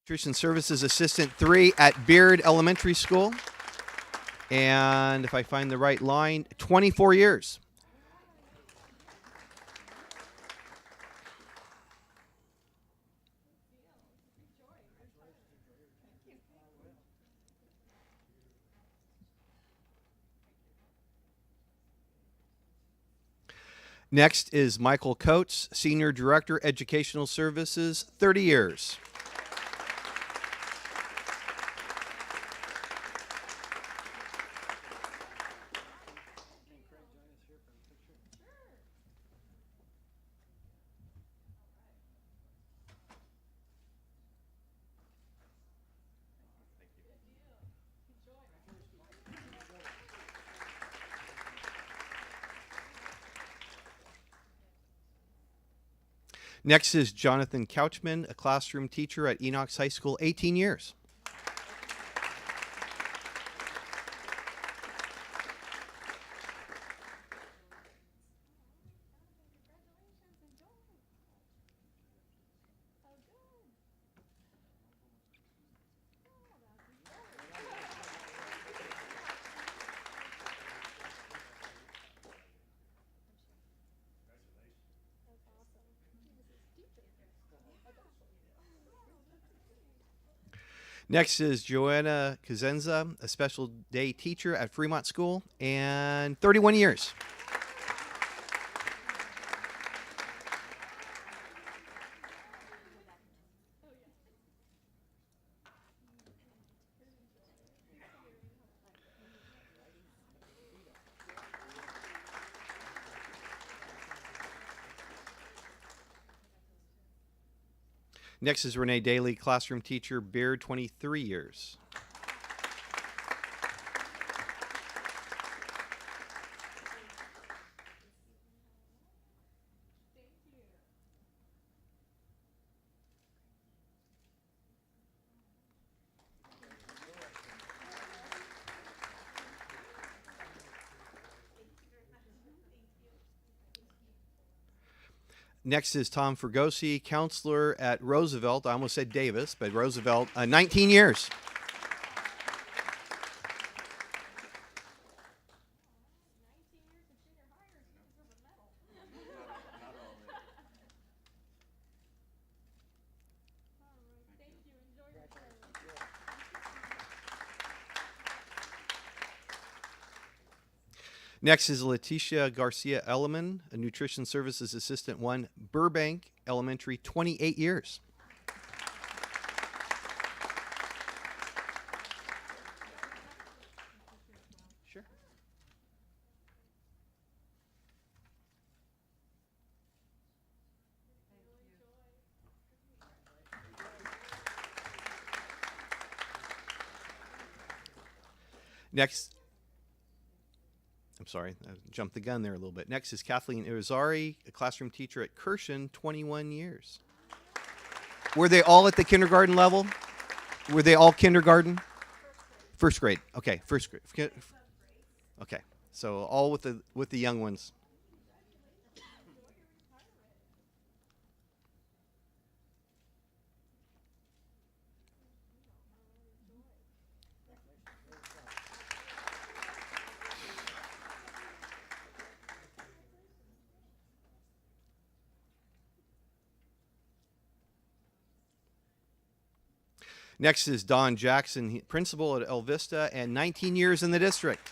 Nutrition Services Assistant 3 at Beard Elementary School. And if I find the right line, 24 years. Next is Michael Coates, Senior Director, Educational Services, 30 years. Next is Jonathan Couchman, a classroom teacher at Enox High School, 18 years. Next is Joanna Kazenza, a special day teacher at Fremont School, and 31 years. Next is Renee Daly, classroom teacher, Beard, 23 years. Next is Tom Fergosi, counselor at Roosevelt. I almost said Davis, but Roosevelt, 19 years. Next is Leticia Garcia Elliman, a Nutrition Services Assistant 1, Burbank Elementary, 28 years. Sure. Next, I'm sorry, I jumped the gun there a little bit. Next is Kathleen Irizarry, a classroom teacher at Kirshen, 21 years. Were they all at the kindergarten level? Were they all kindergarten? First grade. Okay, first grade. Okay, so all with the young ones. Next is Don Jackson, principal at El Vista, and 19 years in the district.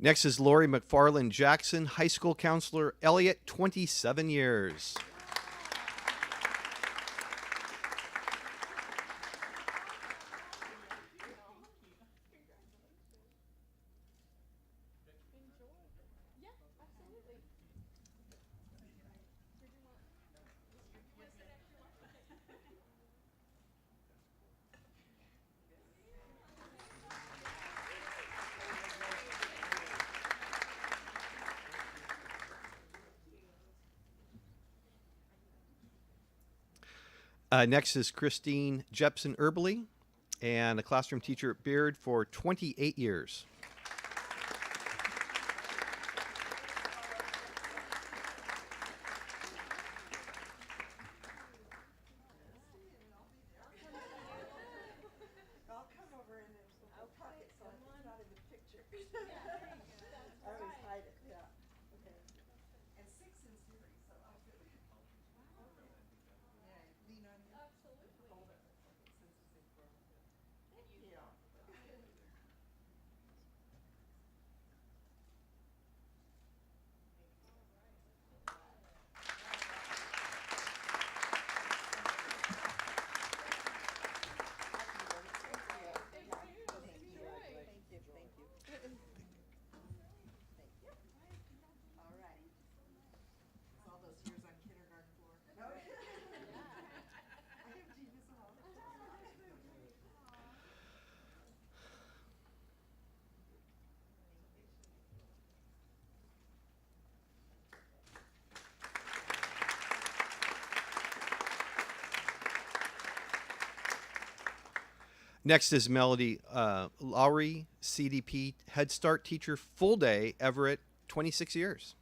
Next is Lori McFarland Jackson, high school counselor, Elliott, 27 years. Next is Christine Jepson Erbley, and a classroom teacher at Beard for 28 years. Next is Melody Lowry, CDP Head Start teacher, full day, Everett, 26 years.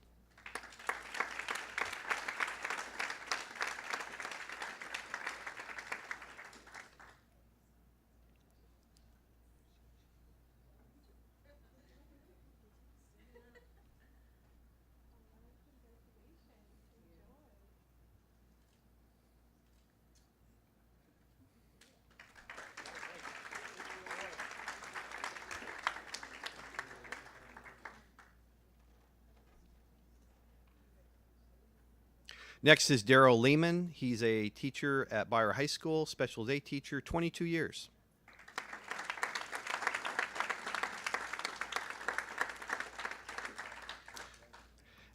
Next is Daryl Lehman. He's a teacher at Beyer High School, special day teacher, 22 years.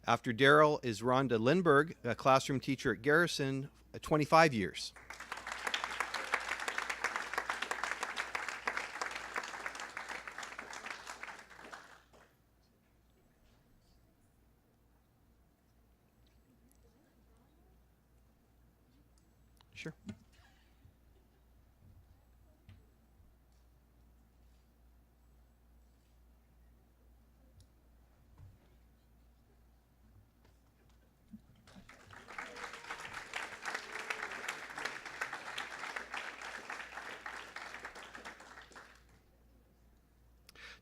After Daryl is Rhonda Lindberg, a classroom teacher at Garrison, 25 years. Sure.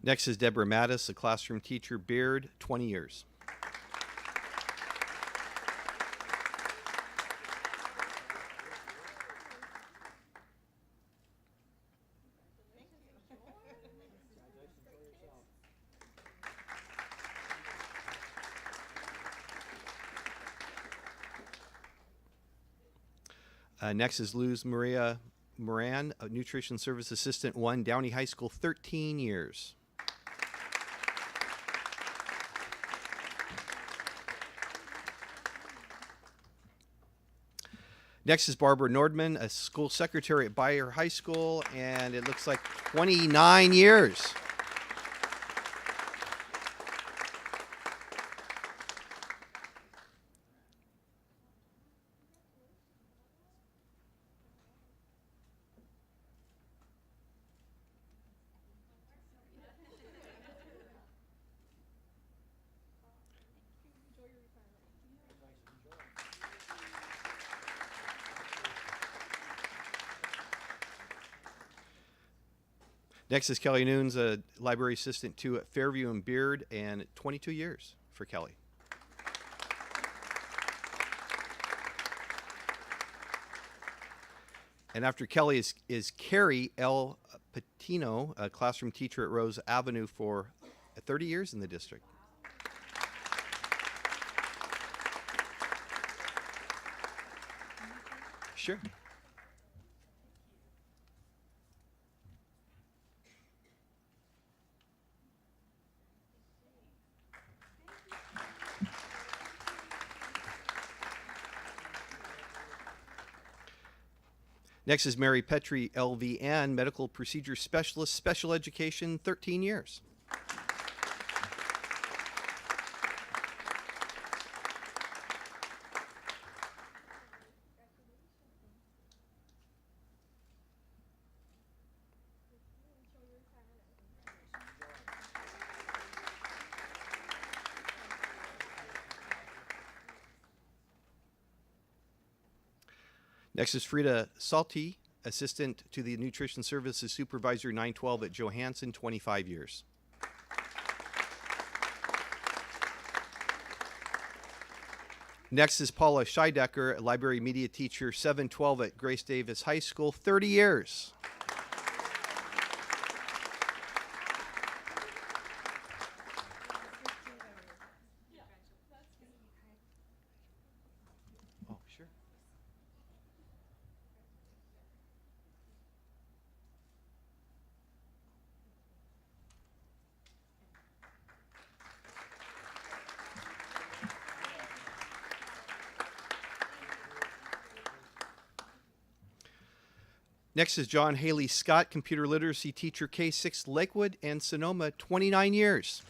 Next is Deborah Mattis, a classroom teacher, Beard, 20 years. Next is Luz Maria Moran, a nutrition service assistant, 1, Downey High School, 13 years. Next is Barbara Nordman, a school secretary at Beyer High School, and it looks like 29 years. Next is Kelly Noons, a library assistant 2 at Fairview and Beard, and 22 years for Kelly. And after Kelly is Carrie L. Patino, a classroom teacher at Rose Avenue for 30 years in the district. Sure. Next is Mary Petrie, LVN, medical procedure specialist, special education, 13 years. Next is Frida Salty, Assistant to the Nutrition Services Supervisor 912 at Johansson, 25 years. Next is Paula Scheidecker, a Library Media Teacher 712 at Grace Davis High School, 30 years. Oh, sure. Next is John Haley Scott, Computer Literacy Teacher K6 Lakewood and Sonoma, 29 years.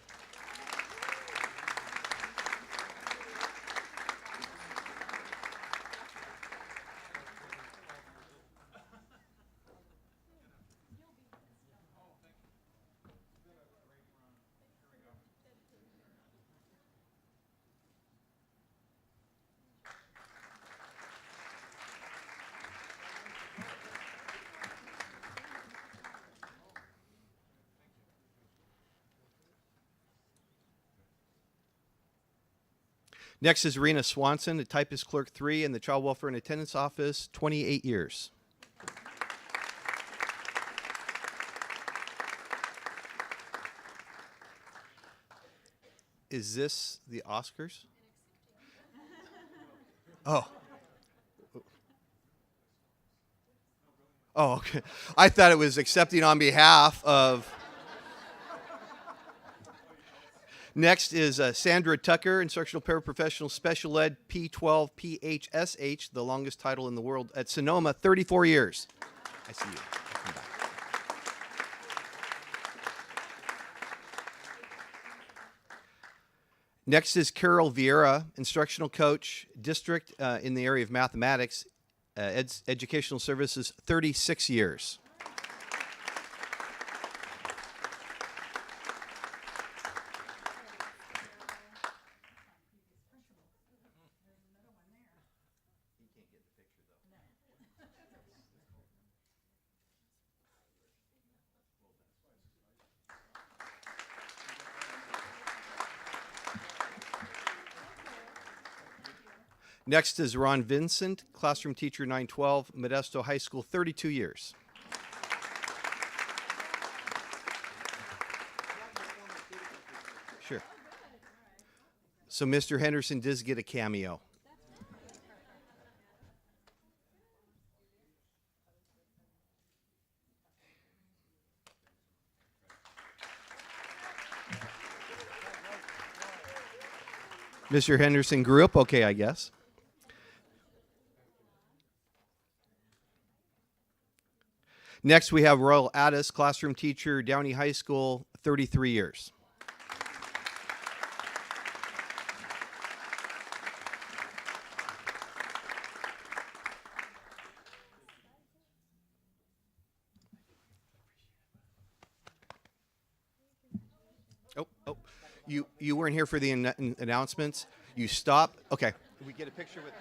Next is Rena Swanson, a Typist Clerk 3 in the Child Welfare and Attendance Office, 28 years. Is this the Oscars? Oh. Oh, okay. I thought it was accepting on behalf of... Next is Sandra Tucker, Instructional Paraprofessional Special Ed P12 PHSH, the longest title in the world at Sonoma, 34 years. I see you. Come back. Next is Carol Vieira, Instructional Coach, District in the area of Mathematics, Educational Services, 36 years. Next is Ron Vincent, Classroom Teacher 912, Modesto High School, 32 years. Sure. So Mr. Henderson does get a cameo. Mr. Henderson grew up okay, I guess. Next, we have Royal Addis, Classroom Teacher, Downey High School, 33 years. Oh, you weren't here for the announcements. You stop. Okay. Can we get a picture with...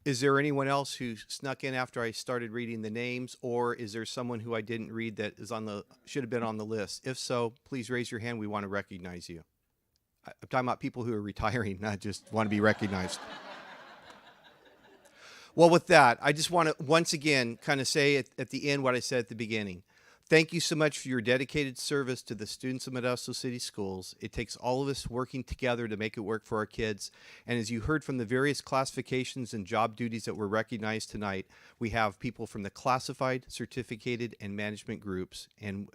Is there anyone else who snuck in after I started reading the names, or is there someone who I didn't read that is should have been on the list? If so, please raise your hand. We want to recognize you. I'm talking about people who are retiring, not just want to be recognized. Well, with that, I just want to once again kind of say at the end what I said at the beginning. Thank you so much for your dedicated service to the students of Modesto City Schools. It takes all of us working together to make it work for our kids. And as you heard from the various classifications and job duties that were recognized tonight, we have people from the classified, certificated, and management groups and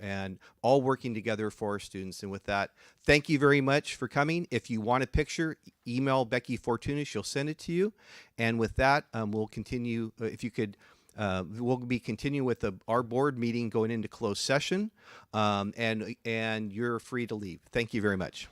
all working together for our students. And with that, thank you very much for coming. If you want a picture, email Becky Fortuna. She'll send it to you. And with that, we'll continue. If you could... we'll be continuing with our board meeting going into closed session, and you're free to leave. Thank you very much.